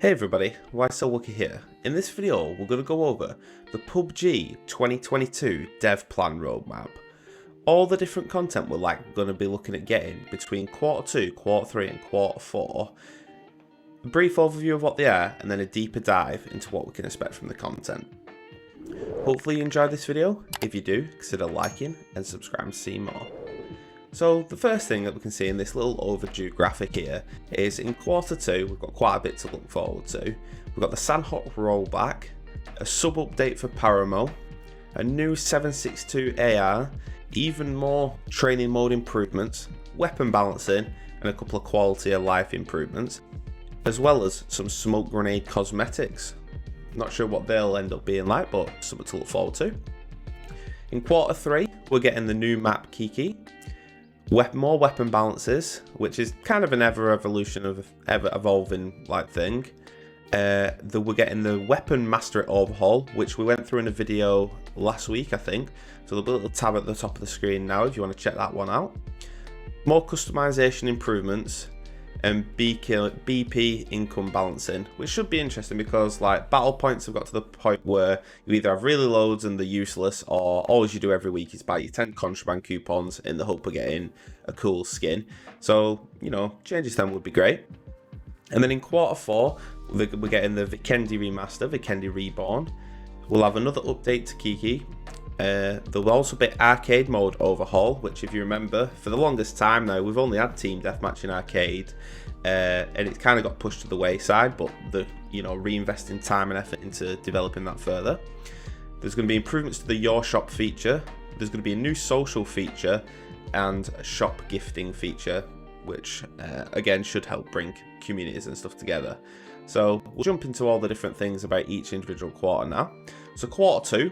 Hey everybody, WhySoWookie here. In this video, we're going to go over the Pubg 2022 dev plan roadmap. All the different content we're going to be looking at getting between Q2, Q3 and Q4. A brief overview of what they are, and then a deeper dive into what we can expect from the content. Hopefully you enjoyed this video. If you do, consider liking and subscribing to see more. So the first thing that we can see in this little overdue graphic here is in Q2 we've got quite a bit to look forward to. We've got the Sanhok rollback, a sub update for Paramo, a new 762 AR, even more training mode improvements, weapon balancing and a couple of quality of life improvements, as well as some smoke grenade cosmetics. Not sure what they'll end up being like, but something to look forward to. In Q3 we're getting the new map Kiki, more weapon balances, which is kind of an ever evolving thing. We're getting the weapon mastery overhaul, which we went through in a video last week, I think. So there'll be a little tab at the top of the screen now if you want to check that one out. More customization improvements and BP income balancing, which should be interesting because battle points have got to the point where you either have really loads and they're useless, or all you do every week is buy your 10 contraband coupons in the hope of getting a cool skin. So, changes then would be great. And then in Q4, we're getting the Vikendi remaster, Vikendi Reborn. We'll have another update to Kiki. There'll also be arcade mode overhaul, which if you remember, for the longest time now, we've only had team deathmatch in arcade, and it's kind of got pushed to the wayside, but reinvesting time and effort into developing that further. There's going to be improvements to the Your Shop feature. There's going to be a new social feature and a shop gifting feature, which again should help bring communities and stuff together. So we'll jump into all the different things about each individual quarter now. So Q2,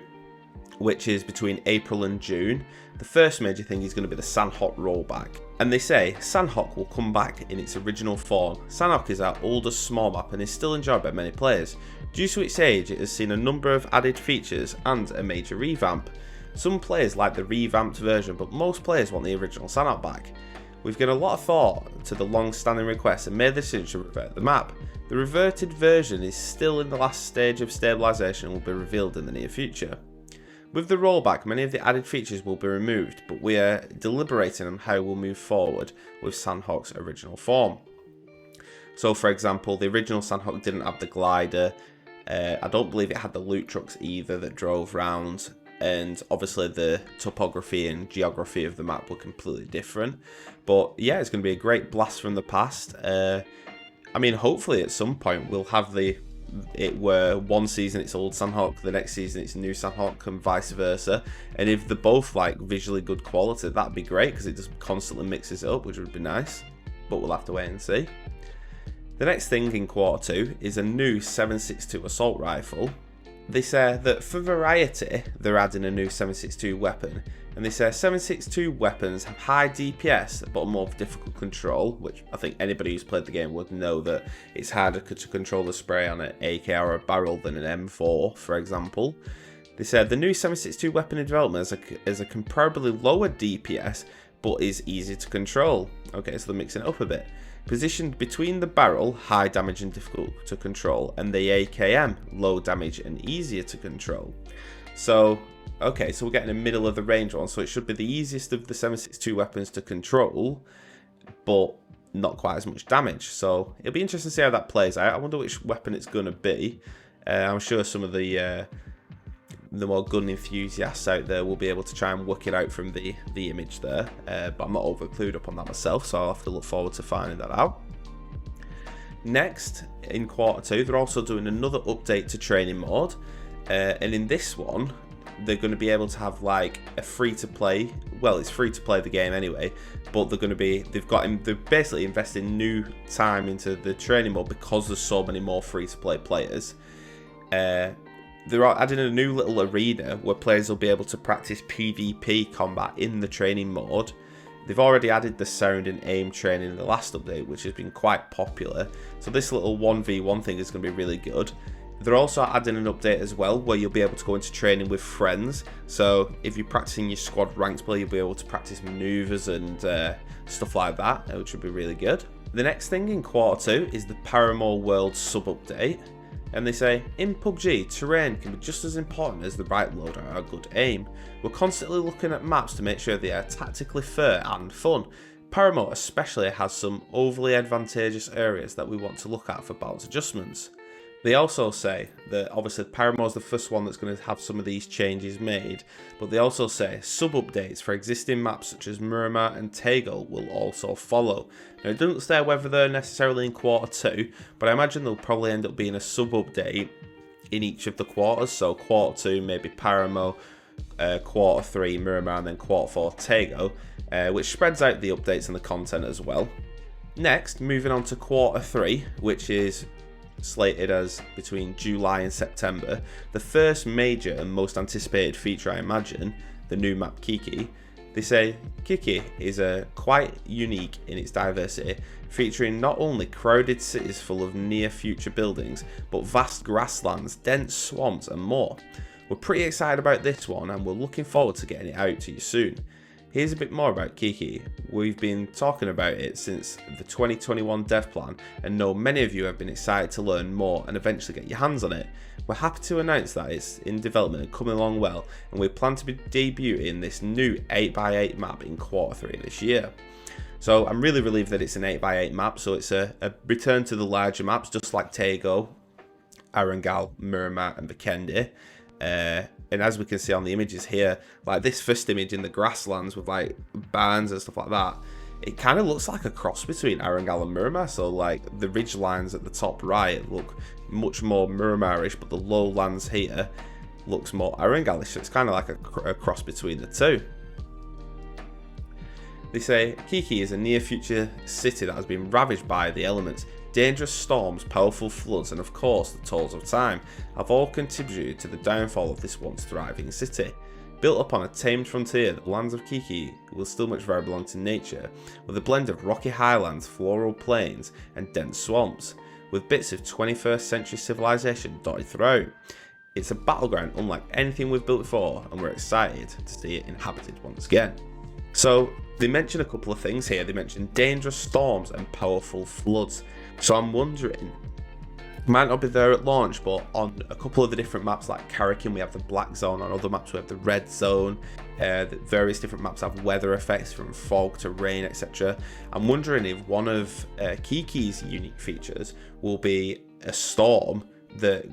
which is between April and June, the first major thing is going to be the Sanhok rollback. And they say Sanhok will come back in its original form. Sanhok is our oldest small map and is still enjoyed by many players. Due to its age, it has seen a number of added features and a major revamp. Some players like the revamped version, but most players want the original Sanhok back. We've given a lot of thought to the long-standing requests and made the decision to revert the map. The reverted version is still in the last stage of stabilisation and will be revealed in the near future. With the rollback, many of the added features will be removed, but we are deliberating on how we'll move forward with Sanhok's original form. So for example, the original Sanhok didn't have the glider, I don't believe it had the loot trucks either that drove round, and obviously the topography and geography of the map were completely different. But yeah, it's going to be a great blast from the past. Hopefully at some point we'll have it where one season it's old Sanhok, the next season it's new Sanhok, and vice versa. And if they're both visually good quality, that'd be great because it just constantly mixes it up, which would be nice. But we'll have to wait and see. The next thing in Q2 is a new 762 assault rifle. They say that for variety, they're adding a new 762 weapon. And they say 762 weapons have high DPS but more difficult control, which I think anybody who's played the game would know that it's harder to control the spray on an AK or a barrel than an M4, for example. They said the new 762 weapon in development is a comparably lower DPS but is easy to control. Okay, so they're mixing it up a bit. Positioned between the barrel, high damage and difficult to control, and the AKM, low damage and easier to control. So, okay, so we're getting a middle of the range one, so it should be the easiest of the 762 weapons to control, but not quite as much damage. So it'll be interesting to see how that plays out. I wonder which weapon it's going to be. I'm sure some of the more gun enthusiasts out there will be able to try and work it out from the image there, but I'm not over clued up on that myself, so I'll have to look forward to finding that out. Next, in Q2, they're also doing another update to training mode, and in this one they're going to be able to have a free to play, well, it's free to play the game anyway, but they're basically investing new time into the training mode because there's so many more free to play players. They're adding a new little arena where players will be able to practice PvP combat in the training mode. They've already added the sound and aim training in the last update, which has been quite popular. So this little 1v1 thing is going to be really good. They're also adding an update as well where you'll be able to go into training with friends. So if you're practicing your squad ranked play, you'll be able to practice maneuvers and stuff like that, which would be really good. The next thing in Quarter 2 is the Paramore World sub-update, and they say, in PUBG, terrain can be just as important as the right loadout or good aim. We're constantly looking at maps to make sure they are tactically fair and fun. Paramore especially has some overly advantageous areas that we want to look at for balance adjustments. They also say that obviously Paramore's the first one that's going to have some of these changes made, but they also say sub-updates for existing maps such as Miramar and Tegel will also follow. Now it doesn't say whether they're necessarily in Quarter 2, but I imagine they'll probably end up being a sub-update in each of the quarters, so Quarter 2 maybe Paramore, Quarter 3 Miramar, and then Quarter 4 Tegel, which spreads out the updates and the content as well. Next, moving on to Quarter 3, which is slated as between July and September, the first major and most anticipated feature, I imagine, the new map Kiki. They say Kiki is quite unique in its diversity, featuring not only crowded cities full of near future buildings, but vast grasslands, dense swamps and more. We're pretty excited about this one and we're looking forward to getting it out to you soon. Here's a bit more about Kiki. We've been talking about it since the 2021 dev plan and know many of you have been excited to learn more and eventually get your hands on it. We're happy to announce that it's in development and coming along well, and we plan to be debuting this new 8x8 map in Quarter 3 this year. So I'm really relieved that it's an 8x8 map, so it's a return to the larger maps just like Tego, Arangal, Miramar and Vikendi. And as we can see on the images here, like this first image in the grasslands with like barns and stuff like that, it kind of looks like a cross between Arangal and Miramar. So like the ridge lines at the top right look much more Miramarish, but the lowlands here looks more Arangalish. So it's kind of like a cross between the two. They say Kiki is a near future city that has been ravaged by the elements. Dangerous storms, powerful floods, and of course the tolls of time have all contributed to the downfall of this once thriving city. Built upon a tamed frontier, the lands of Kiki will still much very belong to nature, with a blend of rocky highlands, floral plains, and dense swamps, with bits of 21st century civilization dotted throughout. It's a battleground unlike anything we've built before, and we're excited to see it inhabited once again. So they mention a couple of things here. They mention dangerous storms and powerful floods. So I'm wondering, might not be there at launch, but on a couple of the different maps like Karakin we have the black zone, on other maps we have the red zone, various different maps have weather effects from fog to rain, etc. I'm wondering if one of Kiki's unique features will be a storm that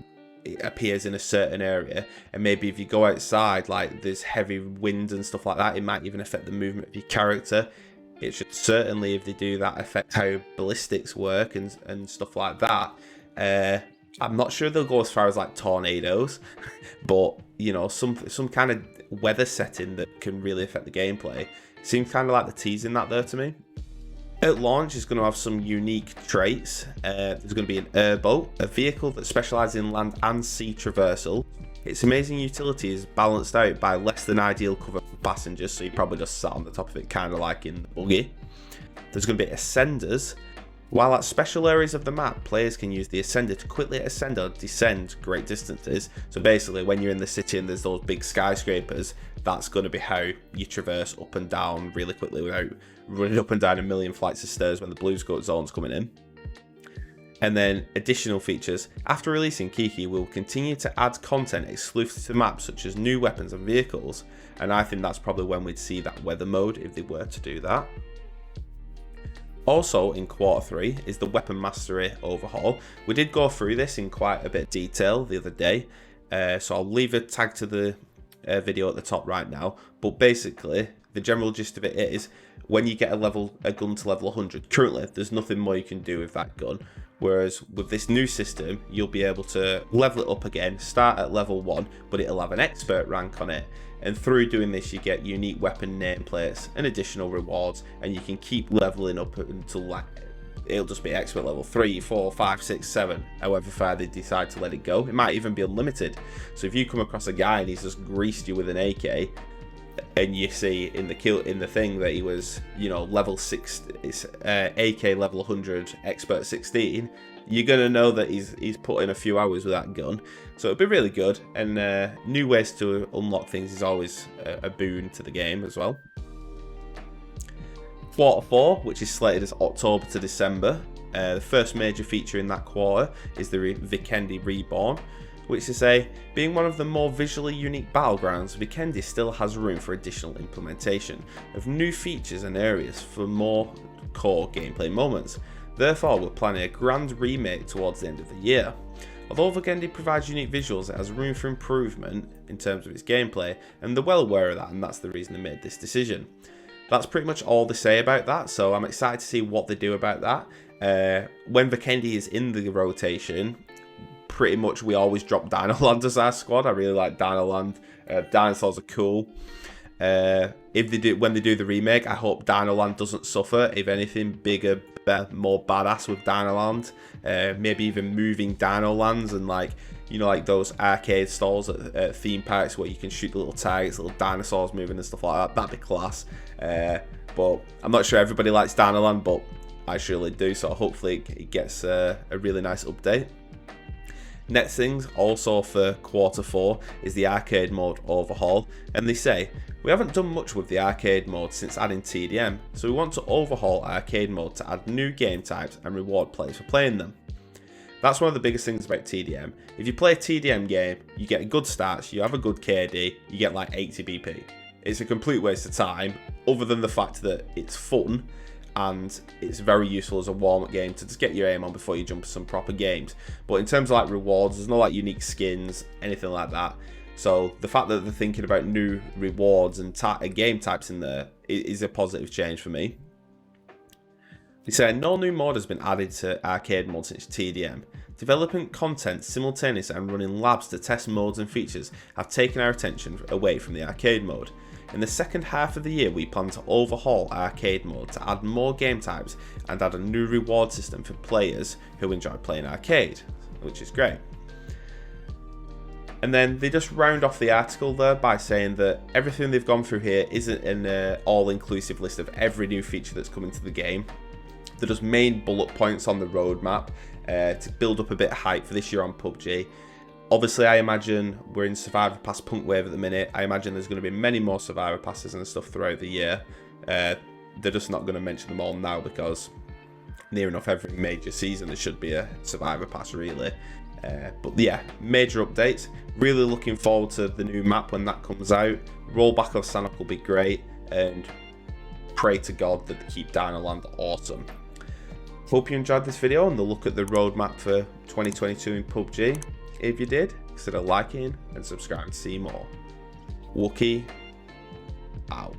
appears in a certain area, and maybe if you go outside, like there's heavy wind and stuff like that, it might even affect the movement of your character. It should certainly, if they do that, affect how ballistics work and stuff like that. I'm not sure they'll go as far as like tornadoes, but you know, some kind of weather setting that can really affect the gameplay. Seems kind of like the teasing that there to me. At launch, it's going to have some unique traits. There's going to be an airboat, a vehicle that specialises in land and sea traversal. Its amazing utility is balanced out by less than ideal cover for passengers, so you probably just sat on the top of it, kind of like in the buggy. There's going to be ascenders. While at special areas of the map, players can use the ascender to quickly ascend or descend great distances. So basically, when you're in the city and there's those big skyscrapers, that's going to be how you traverse up and down really quickly without running up and down a million flights of stairs when the blue zone's coming in. And then additional features. After releasing Kiki, we'll continue to add content exclusive to maps such as new weapons and vehicles. And I think that's probably when we'd see that weather mode if they were to do that. Also in Quarter 3 is the Weapon Mastery overhaul. We did go through this in quite a bit of detail the other day, so I'll leave a tag to the video at the top right now. But basically, the general gist of it is, when you get a gun to level 100, currently there's nothing more you can do with that gun. Whereas with this new system, you'll be able to level it up again, start at level 1, but it'll have an expert rank on it. And through doing this, you get unique weapon nameplates and additional rewards, and you can keep leveling up until like it'll just be expert level 3, 4, 5, 6, 7, however far they decide to let it go. It might even be unlimited. So if you come across a guy and he's just greased you with an AK, and you see in the thing that he was, you know, level 6, it's AK level 100, expert 16, you're gonna know that he's put in a few hours with that gun. So it'll be really good, and new ways to unlock things is always a boon to the game as well. Quarter 4, which is slated as October to December. The first major feature in that quarter is the Vikendi Reborn, which to say, being one of the more visually unique battlegrounds, Vikendi still has room for additional implementation of new features and areas for more core gameplay moments. Therefore, we're planning a grand remake towards the end of the year. Although Vikendi provides unique visuals, it has room for improvement in terms of its gameplay, and they're well aware of that, and that's the reason they made this decision. That's pretty much all they say about that, so I'm excited to see what they do about that. When Vikendi is in the rotation, pretty much we always drop Dinoland as our squad. I really like Dinoland. Dinosaurs are cool. When they do the remake, I hope Dinoland doesn't suffer. If anything, bigger, better, more badass with Dinoland. Maybe even moving Dinolands and like those arcade stalls at theme parks where you can shoot the little targets, little dinosaurs moving and stuff like that. That'd be class. But I'm not sure everybody likes Dinoland, but I surely do. So hopefully it gets a really nice update. Next things, also for quarter 4, is the arcade mode overhaul, and they say, we haven't done much with the arcade mode since adding TDM, so we want to overhaul arcade mode to add new game types and reward players for playing them. That's one of the biggest things about TDM. If you play a TDM game, you get good stats, you have a good KD, you get like 80 BP. It's a complete waste of time, other than the fact that it's fun, and it's very useful as a warm-up game to just get your aim on before you jump into some proper games. But in terms of like rewards, there's no like unique skins, anything like that. So the fact that they're thinking about new rewards and game types in there is a positive change for me. They say no new mod has been added to arcade mode since TDM. Developing content simultaneously and running labs to test modes and features have taken our attention away from the arcade mode. In the second half of the year, we plan to overhaul arcade mode to add more game types and add a new reward system for players who enjoy playing arcade, which is great. And then they just round off the article there by saying that everything they've gone through here isn't an all-inclusive list of every new feature that's coming to the game. They're just main bullet points on the roadmap to build up a bit of hype for this year on PUBG. Obviously, I imagine we're in Survivor Pass Punk Wave at the minute. I imagine there's going to be many more Survivor Passes and stuff throughout the year. They're just not going to mention them all now because near enough every major season there should be a Survivor Pass really. But yeah, major updates. Really looking forward to the new map when that comes out. Rollback of Sanhok will be great, and pray to God that they keep Dinoland awesome. Hope you enjoyed this video and the look at the roadmap for 2022 in PUBG. If you did, consider liking and subscribing to see more. Wookie out.